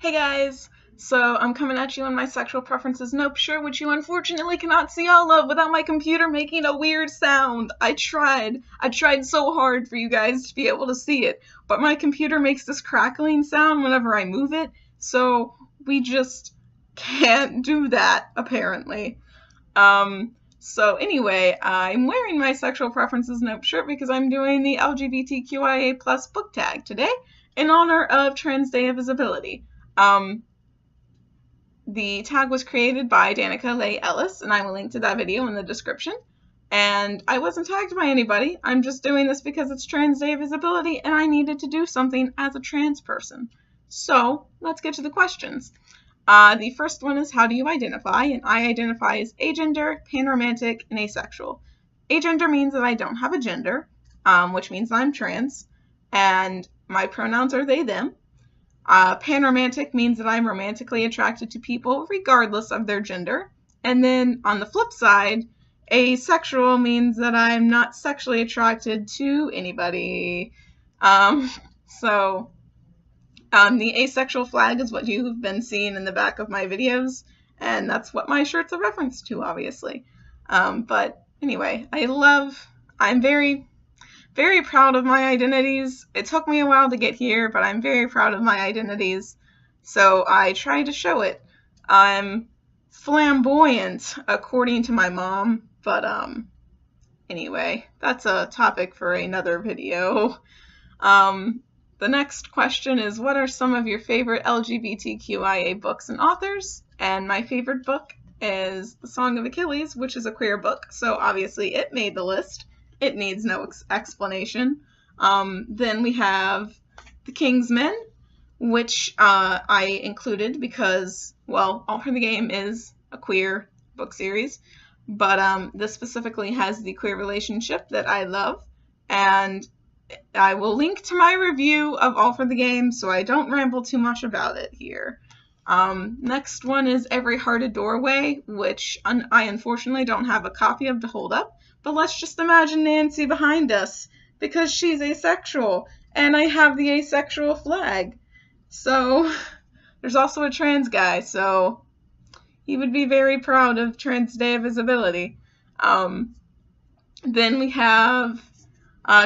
Hey guys! So I'm coming at you on my sexual preferences nope shirt, which you unfortunately cannot see all of without my computer making a weird sound. I tried so hard for you guys to be able to see it, but my computer makes this crackling sound whenever I move it, so we just can't do that, apparently. So anyway, I'm wearing my sexual preferences nope shirt because I'm doing the LGBTQIA plus book tag today in honor of Trans Day of Visibility. The tag was created by Danica Leigh Ellis, and I will link to that video in the description. And I wasn't tagged by anybody. I'm just doing this because it's Trans Day of Visibility, and I needed to do something as a trans person. So let's get to the questions. The first one is, how do you identify? And I identify as agender, panromantic, and asexual. Agender means that I don't have a gender, which means I'm trans, and my pronouns are they, them. Panromantic means that I'm romantically attracted to people regardless of their gender. And then on the flip side, asexual means that I'm not sexually attracted to anybody. The asexual flag is what you've been seeing in the back of my videos, and that's what my shirt's a reference to, obviously. But anyway, I'm very proud of my identities. It took me a while to get here, but I'm very proud of my identities, so I try to show it. I'm flamboyant, according to my mom, but anyway, that's a topic for another video. The next question is, what are some of your favorite LGBTQIA books and authors? And my favorite book is The Song of Achilles, which is a queer book, so obviously it made the list. It needs no explanation. Then we have The King's Men, which I included because, well, All for the Game is a queer book series, but this specifically has the queer relationship that I love, and I will link to my review of All for the Game so I don't ramble too much about it here. Next one is Every Heart a Doorway, which I unfortunately don't have a copy of to hold up, but let's just imagine Nancy behind us, because she's asexual, and I have the asexual flag. So, there's also a trans guy, so he would be very proud of Trans Day of Visibility. Then we have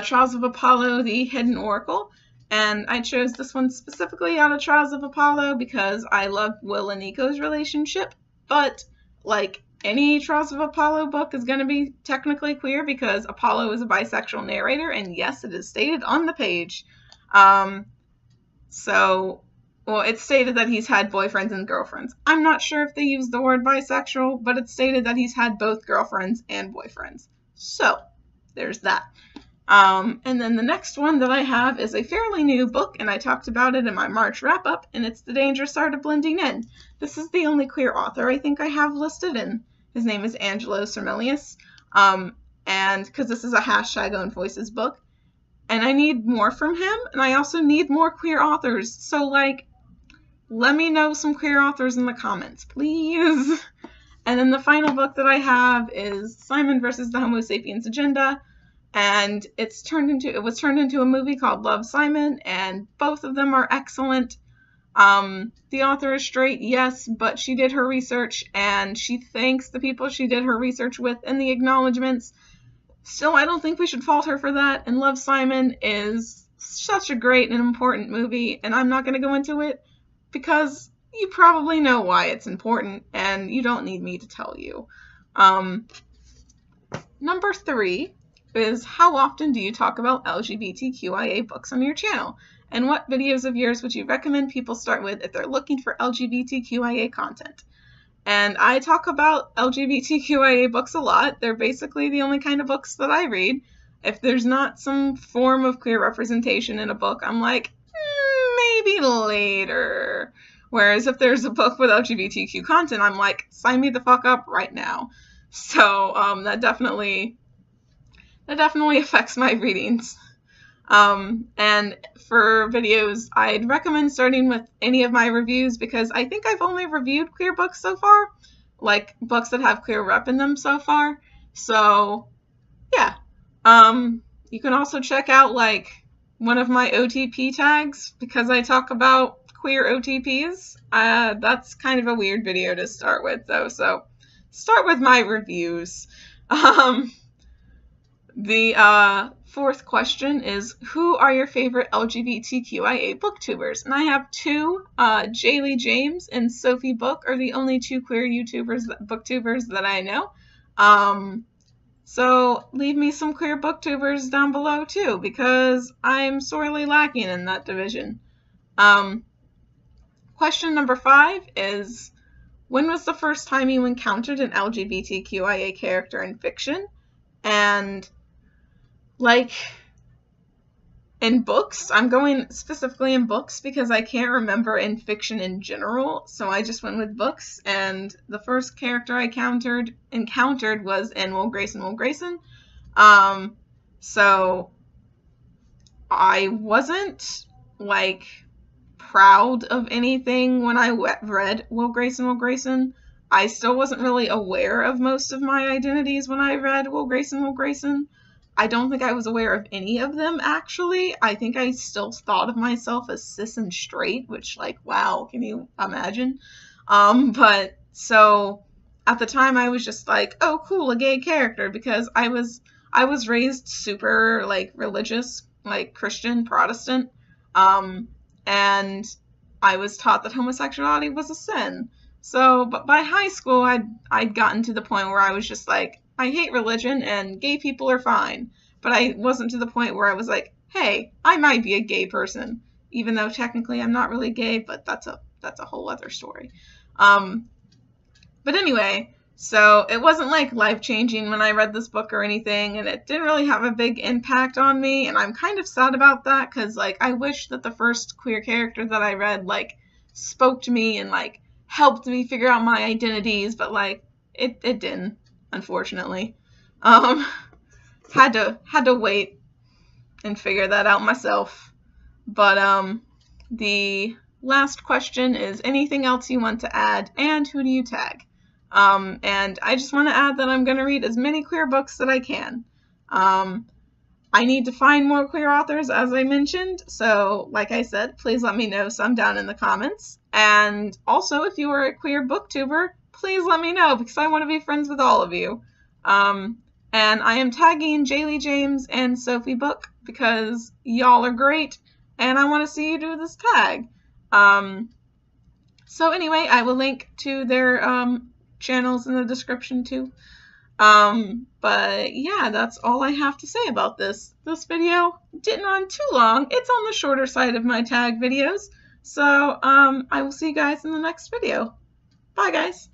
Trials of Apollo, the Hidden Oracle, and I chose this one specifically out of Trials of Apollo because I love Will and Nico's relationship, but like any Trials of Apollo book is going to be technically queer because Apollo is a bisexual narrator, and yes, it is stated on the page. It's stated that he's had boyfriends and girlfriends. I'm not sure if they use the word bisexual, but it's stated that he's had both girlfriends and boyfriends. So, there's that. And then the next one that I have is a fairly new book, and I talked about it in my March wrap-up, and it's The Dangerous Art of Blending In. This is the only queer author I think I have listed, and his name is Angelo Sermelius, and because this is a #OwnVoices book, and I need more from him, and I also need more queer authors, so, like, let me know some queer authors in the comments, please. And then the final book that I have is Simon versus the Homo Sapiens Agenda, and it was turned into a movie called Love, Simon, and both of them are excellent. The author is straight, yes, but she did her research, and she thanks the people she did her research with in the acknowledgments. Still, I don't think we should fault her for that, and Love, Simon is such a great and important movie, and I'm not going to go into it because you probably know why it's important, and you don't need me to tell you. Number 3 is, how often do you talk about LGBTQIA books on your channel? And what videos of yours would you recommend people start with if they're looking for LGBTQIA content? And I talk about LGBTQIA books a lot. They're basically the only kind of books that I read. If there's not some form of queer representation in a book, I'm like, maybe later. Whereas if there's a book with LGBTQ content, I'm like, sign me the fuck up right now. So that definitely affects my readings. And for videos, I'd recommend starting with any of my reviews because I think I've only reviewed queer books so far, like books that have queer rep in them so far. So, yeah. You can also check out like one of my OTP tags because I talk about queer OTPs. That's kind of a weird video to start with, though, so start with my reviews. The fourth question is, who are your favorite LGBTQIA booktubers? And I have two. Jaylee James and Sophie Book are the only two queer booktubers that I know. So leave me some queer booktubers down below too, because I'm sorely lacking in that division. Question number 5 is, when was the first time you encountered an LGBTQIA character in fiction? And, like, in books, I'm going specifically in books because I can't remember in fiction in general, so I just went with books, and the first character I encountered was in Will Grayson. So I wasn't, like, proud of anything when I read Will Grayson. I still wasn't really aware of most of my identities when I read Will Grayson. I don't think I was aware of any of them, actually. I think I still thought of myself as cis and straight, which, like, wow, can you imagine? But, so, at the time I was just like, oh, cool, a gay character, because I was raised super, like, religious, like, Christian, Protestant, and I was taught that homosexuality was a sin. So, but by high school, I'd gotten to the point where I was just like, I hate religion and gay people are fine. But I wasn't to the point where I was like, hey, I might be a gay person, even though technically I'm not really gay, but that's a whole other story. But anyway, so it wasn't like life-changing when I read this book or anything, and it didn't really have a big impact on me, and I'm kind of sad about that, because, like, I wish that the first queer character that I read, like, spoke to me and, like, helped me figure out my identities, but, like, it didn't, unfortunately. Had to wait and figure that out myself. But, the last question is, anything else you want to add, and who do you tag? And I just want to add that I'm going to read as many queer books that I can. I need to find more queer authors, as I mentioned, so like I said, please let me know some down in the comments. And also, if you are a queer booktuber, please let me know, because I want to be friends with all of you. And I am tagging Jaylee James and Sophie Book, because y'all are great, and I want to see you do this tag. So anyway, I will link to their channels in the description too. But yeah, that's all I have to say about this. This video didn't run too long. It's on the shorter side of my tag videos. So, I will see you guys in the next video. Bye, guys.